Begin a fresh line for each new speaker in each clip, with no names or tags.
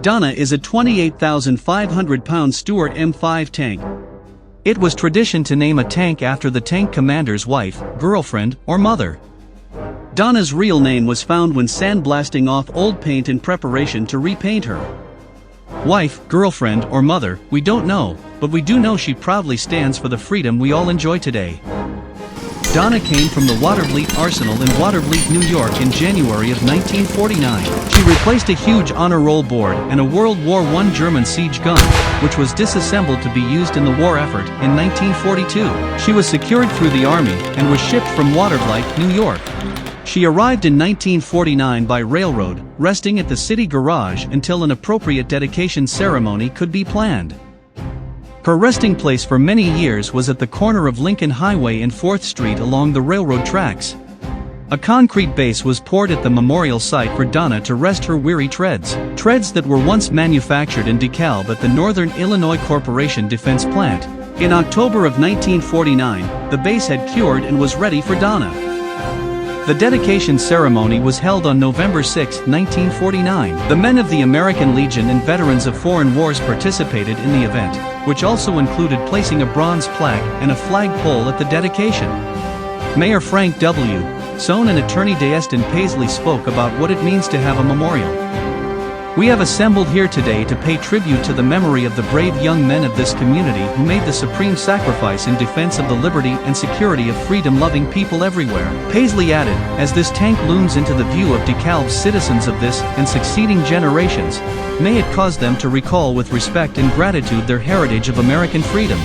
Donna is a 28,500-pound Stuart M5 tank. It was tradition to name a tank after the tank commander's wife, girlfriend, or mother. Donna's real name was found when sandblasting off old paint in preparation to repaint her. Wife, girlfriend, or mother, we don't know, but we do know she proudly stands for the freedom we all enjoy today. Donna came from the Watervliet Arsenal in Watervliet, New York in January of 1949. She replaced a huge honor roll board and a World War I German siege gun, which was disassembled to be used in the war effort in 1942. She was secured through the Army and was shipped from Watervliet, New York. She arrived in 1949 by railroad, resting at the city garage until an appropriate dedication ceremony could be planned. Her resting place for many years was at the corner of Lincoln Highway and 4th Street along the railroad tracks. A concrete base was poured at the memorial site for Donna to rest her weary treads that were once manufactured in DeKalb at the Northern Illinois Corporation Defense Plant. In October of 1949, the base had cured and was ready for Donna. The dedication ceremony was held on November 6, 1949. The men of the American Legion and veterans of foreign wars participated in the event, which also included placing a bronze plaque and a flagpole at the dedication. Mayor Frank W. Sohn and Attorney Destin Paisley spoke about what it means to have a memorial. We have assembled here today to pay tribute to the memory of the brave young men of this community who made the supreme sacrifice in defense of the liberty and security of freedom-loving people everywhere. Paisley added, as this tank looms into the view of DeKalb's citizens of this and succeeding generations, may it cause them to recall with respect and gratitude their heritage of American freedom.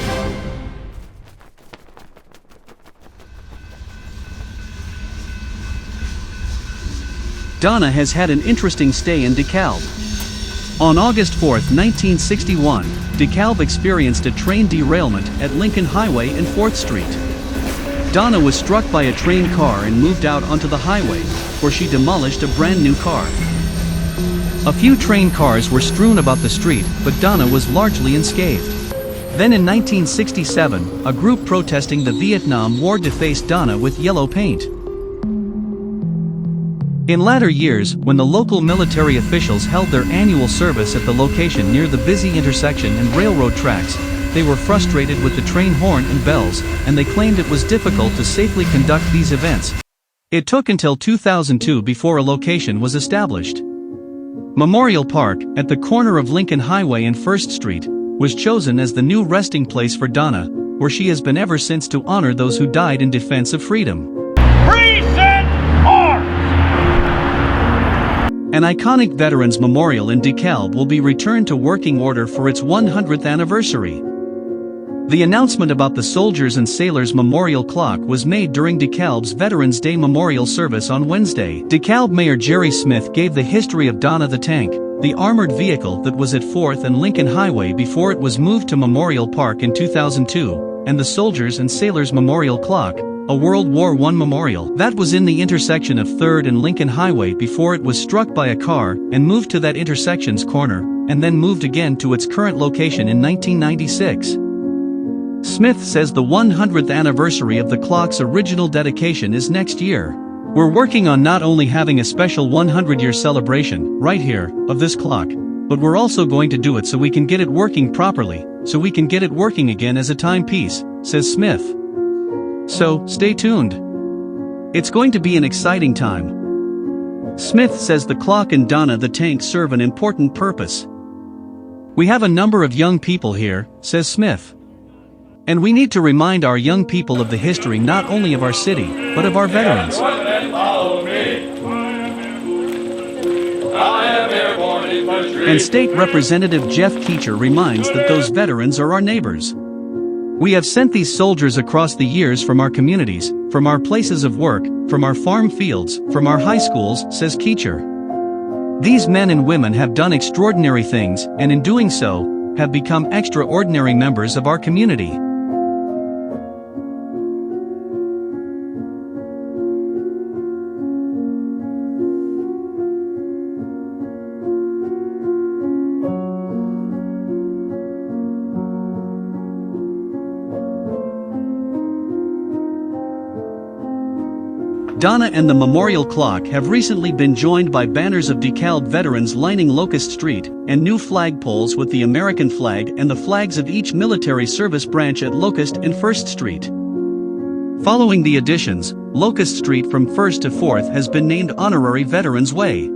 Donna has had an interesting stay in DeKalb. On August 4, 1961, DeKalb experienced a train derailment at Lincoln Highway and 4th Street. Donna was struck by a train car and moved out onto the highway, where she demolished a brand new car. A few train cars were strewn about the street, but Donna was largely unscathed. Then in 1967, a group protesting the Vietnam War defaced Donna with yellow paint. In latter years, when the local military officials held their annual service at the location near the busy intersection and railroad tracks, they were frustrated with the train horn and bells, and they claimed it was difficult to safely conduct these events. It took until 2002 before a location was established. Memorial Park, at the corner of Lincoln Highway and 1st Street, was chosen as the new resting place for Donna, where she has been ever since to honor those who died in defense of freedom. An iconic Veterans Memorial in DeKalb will be returned to working order for its 100th anniversary. The announcement about the Soldiers and Sailors Memorial Clock was made during DeKalb's Veterans Day Memorial Service on Wednesday. DeKalb Mayor Jerry Smith gave the history of Donna the Tank, the armored vehicle that was at 4th and Lincoln Highway before it was moved to Memorial Park in 2002, and the Soldiers and Sailors Memorial Clock, a World War I memorial that was in the intersection of 3rd and Lincoln Highway before it was struck by a car and moved to that intersection's corner, and then moved again to its current location in 1996. Smith says the 100th anniversary of the clock's original dedication is next year. We're working on not only having a special 100-year celebration, right here, of this clock, but we're also going to do it so we can get it working properly, so we can get it working again as a timepiece, says Smith. So, stay tuned. It's going to be an exciting time. Smith says the clock and Donna the Tank serve an important purpose. We have a number of young people here, says Smith. And we need to remind our young people of the history not only of our city, but of our veterans. And State Representative Jeff Keecher reminds that those veterans are our neighbors. We have sent these soldiers across the years from our communities, from our places of work, from our farm fields, from our high schools, says Keecher. These men and women have done extraordinary things, and in doing so, have become extraordinary members of our community. Donna and the memorial clock have recently been joined by banners of DeKalb veterans lining Locust Street, and new flagpoles with the American flag and the flags of each military service branch at Locust and 1st Street. Following the additions, Locust Street from 1st to 4th has been named Honorary Veterans Way.